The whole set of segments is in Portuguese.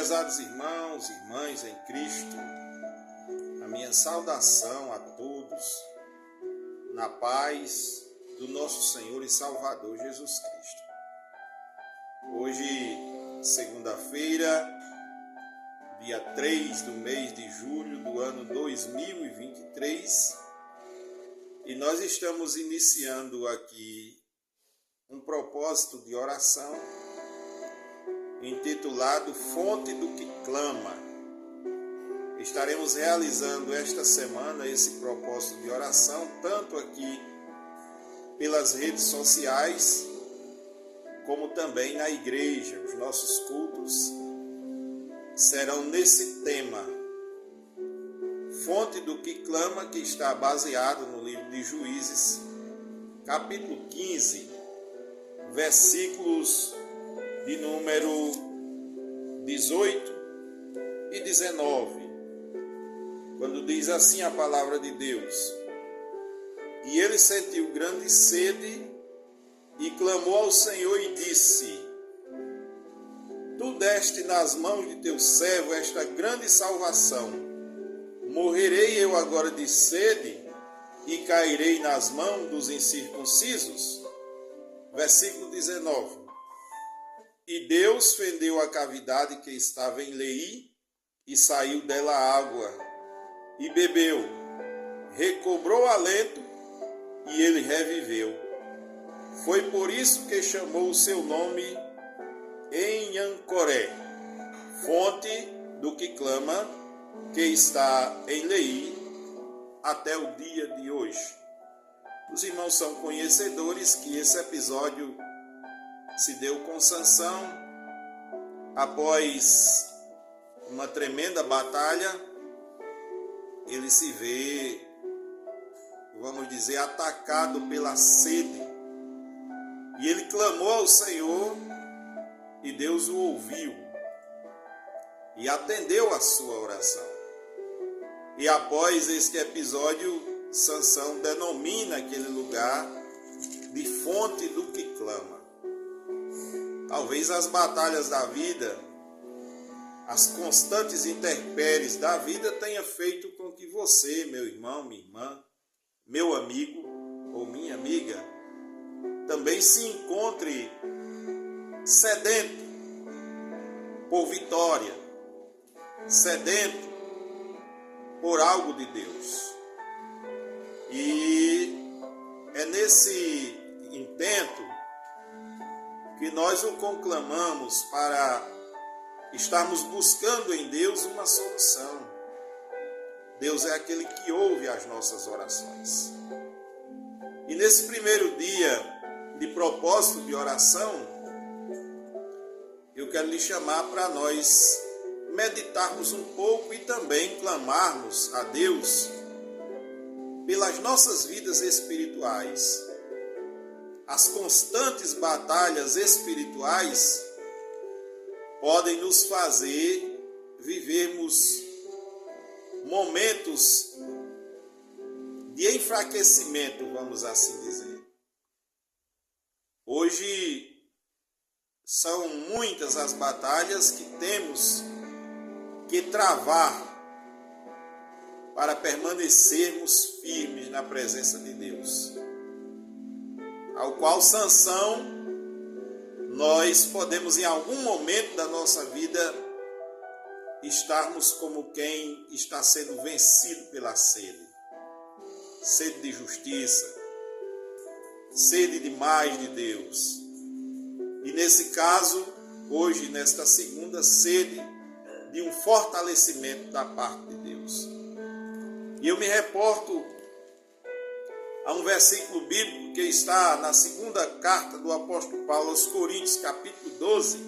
prezados irmãos e irmãs em Cristo, a minha saudação a todos, na paz do nosso Senhor e Salvador Jesus Cristo. Hoje, segunda-feira, dia 3 do mês de julho do ano 2023, e nós estamos iniciando aqui um propósito de oração intitulado Fonte do que Clama. Estaremos realizando esta semana esse propósito de oração, tanto aqui pelas redes sociais, como também na igreja. Os nossos cultos serão nesse tema, Fonte do que Clama, que está baseado no livro de Juízes, capítulo 15, versículos de número 18 e 19, quando diz assim a palavra de Deus: E ele sentiu grande sede e clamou ao Senhor e disse: Tu deste nas mãos de teu servo esta grande salvação. Morrerei eu agora de sede e cairei nas mãos dos incircuncisos? Versículo 19. E Deus fendeu a cavidade que estava em Leí, e saiu dela água, e bebeu, recobrou alento, e ele reviveu. Foi por isso que chamou o seu nome Enhancoré, fonte do que clama, que está em Leí, até o dia de hoje. Os irmãos são conhecedores que esse episódio se deu com Sansão após uma tremenda batalha. Ele se vê, vamos dizer, atacado pela sede, e ele clamou ao Senhor e Deus o ouviu e atendeu a sua oração. E após este episódio, Sansão denomina aquele lugar de fonte do que clama. Talvez as batalhas da vida, as constantes intempéries da vida tenha feito com que você, meu irmão, minha irmã, meu amigo ou minha amiga, também se encontre sedento por vitória, sedento por algo de Deus. E é nesse intento que nós o conclamamos para estarmos buscando em Deus uma solução. Deus é aquele que ouve as nossas orações. E nesse primeiro dia de propósito de oração, eu quero lhe chamar para nós meditarmos um pouco e também clamarmos a Deus pelas nossas vidas espirituais. As constantes batalhas espirituais podem nos fazer vivermos momentos de enfraquecimento, vamos assim dizer. Hoje são muitas as batalhas que temos que travar para permanecermos firmes na presença de Deus, ao qual Sansão, nós podemos em algum momento da nossa vida estarmos como quem está sendo vencido pela sede. Sede de justiça, sede de mais de Deus. E nesse caso, hoje, nesta segunda, sede de um fortalecimento da parte de Deus. E eu me reporto a um versículo bíblico que está na segunda carta do apóstolo Paulo aos Coríntios, capítulo 12,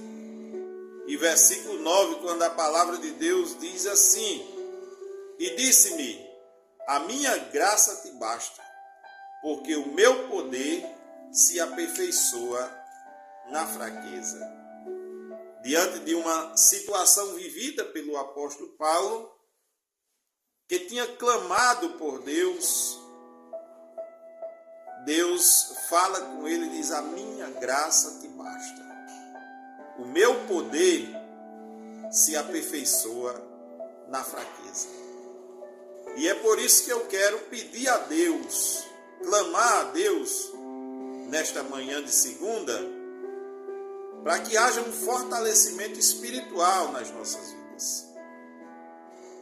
e versículo 9, quando a palavra de Deus diz assim: E disse-me, a minha graça te basta, porque o meu poder se aperfeiçoa na fraqueza. Diante de uma situação vivida pelo apóstolo Paulo, que tinha clamado por Deus, Deus fala com ele e diz: a minha graça te basta. O meu poder se aperfeiçoa na fraqueza. E é por isso que eu quero pedir a Deus, clamar a Deus nesta manhã de segunda, para que haja um fortalecimento espiritual nas nossas vidas.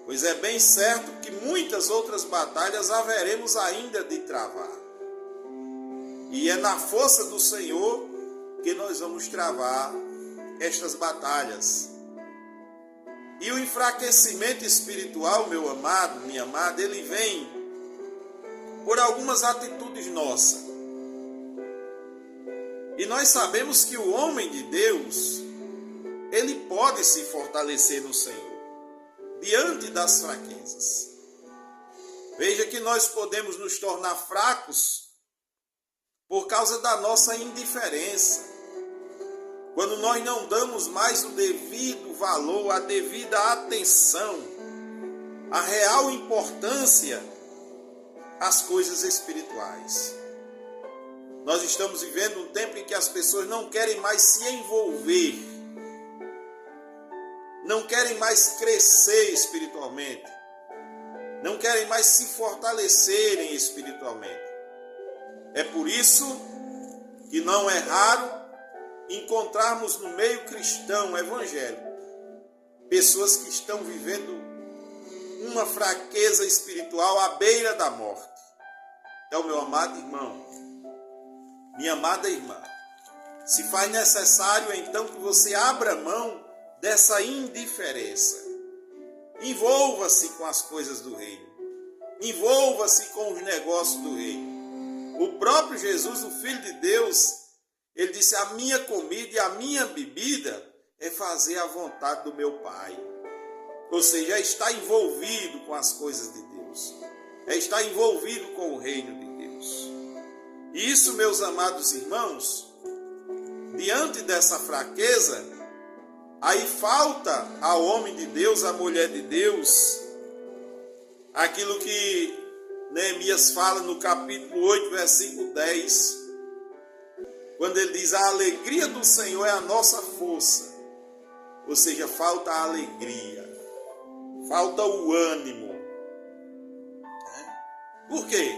Pois é bem certo que muitas outras batalhas haveremos ainda de travar. E é na força do Senhor que nós vamos travar estas batalhas. E o enfraquecimento espiritual, meu amado, minha amada, ele vem por algumas atitudes nossas. E nós sabemos que o homem de Deus, ele pode se fortalecer no Senhor, diante das fraquezas. Veja que nós podemos nos tornar fracos por causa da nossa indiferença. Quando nós não damos mais o devido valor, a devida atenção, a real importância às coisas espirituais. Nós estamos vivendo um tempo em que as pessoas não querem mais se envolver, não querem mais crescer espiritualmente, não querem mais se fortalecerem espiritualmente. É por isso que não é raro encontrarmos no meio cristão evangélico pessoas que estão vivendo uma fraqueza espiritual à beira da morte. Então, meu amado irmão, minha amada irmã, se faz necessário então que você abra mão dessa indiferença. Envolva-se com as coisas do reino. Envolva-se com os negócios do reino. O próprio Jesus, o Filho de Deus, ele disse: a minha comida e a minha bebida é fazer a vontade do meu Pai. Ou seja, é estar envolvido com as coisas de Deus. É estar envolvido com o reino de Deus. E isso, meus amados irmãos, diante dessa fraqueza, aí falta ao homem de Deus, à mulher de Deus, aquilo que Neemias fala no capítulo 8, versículo 10, quando ele diz: a alegria do Senhor é a nossa força. Ou seja, falta a alegria, falta o ânimo. Por quê?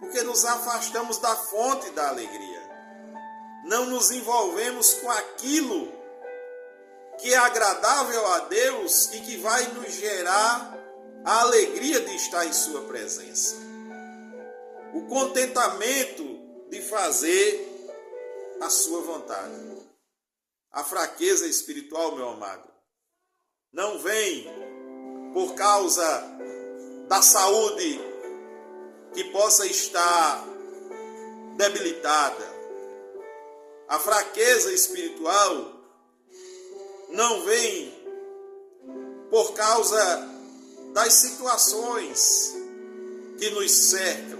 Porque nos afastamos da fonte da alegria. Não nos envolvemos com aquilo que é agradável a Deus e que vai nos gerar a alegria de estar em sua presença. O contentamento de fazer a sua vontade. A fraqueza espiritual, meu amado, não vem por causa da saúde que possa estar debilitada. A fraqueza espiritual não vem por causa das situações que nos cercam.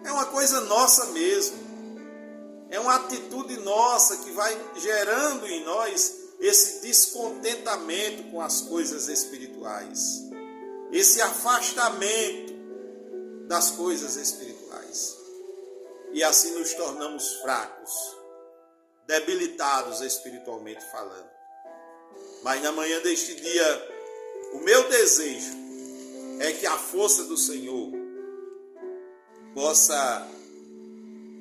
É uma coisa nossa mesmo. É uma atitude nossa que vai gerando em nós esse descontentamento com as coisas espirituais. Esse afastamento das coisas espirituais. E assim nos tornamos fracos, debilitados espiritualmente falando. Mas na manhã deste dia, o meu desejo é que a força do Senhor possa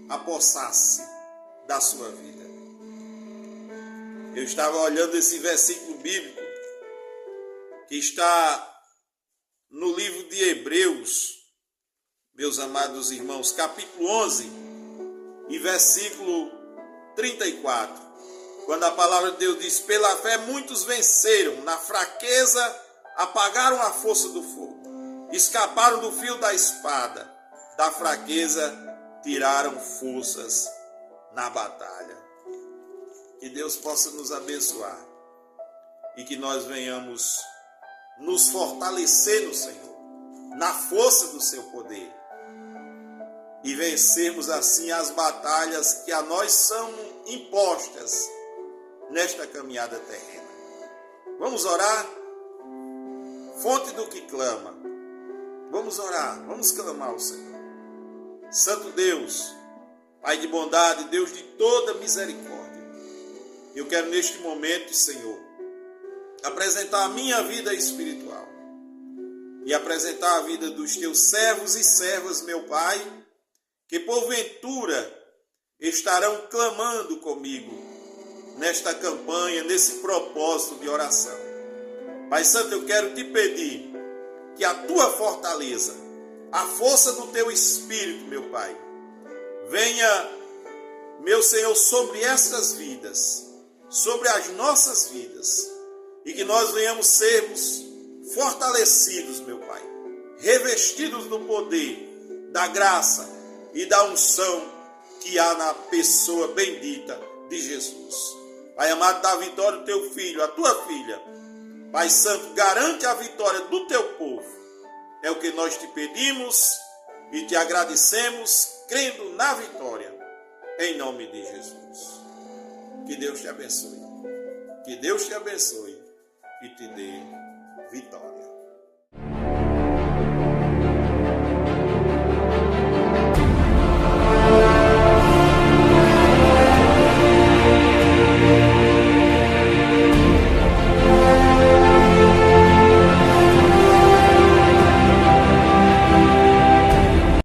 apossar-se da sua vida. Eu estava olhando esse versículo bíblico que está no livro de Hebreus, meus amados irmãos, capítulo 11 e versículo 34, quando a palavra de Deus diz: pela fé muitos venceram, na fraqueza apagaram a força do fogo, escaparam do fio da espada, da fraqueza tiraram forças na batalha. Que Deus possa nos abençoar e que nós venhamos nos fortalecer no Senhor, na força do seu poder, e vencermos assim as batalhas que a nós são impostas nesta caminhada terrena. Vamos orar? Fonte do que clama. Vamos orar, vamos clamar ao Senhor. Santo Deus, Pai de bondade, Deus de toda misericórdia, eu quero neste momento, Senhor, apresentar a minha vida espiritual e apresentar a vida dos teus servos e servas, meu Pai, que porventura estarão clamando comigo nesta campanha, nesse propósito de oração. Pai Santo, eu quero te pedir que a tua fortaleza, a força do teu Espírito, meu Pai, venha, meu Senhor, sobre estas vidas, sobre as nossas vidas, e que nós venhamos sermos fortalecidos, meu Pai, revestidos do poder, da graça e da unção que há na pessoa bendita de Jesus. Pai amado, dá a vitória ao teu filho, à tua filha. Pai Santo, garante a vitória do teu povo. É o que nós te pedimos e te agradecemos, crendo na vitória, em nome de Jesus. Que Deus te abençoe. Que Deus te abençoe e te dê vitória.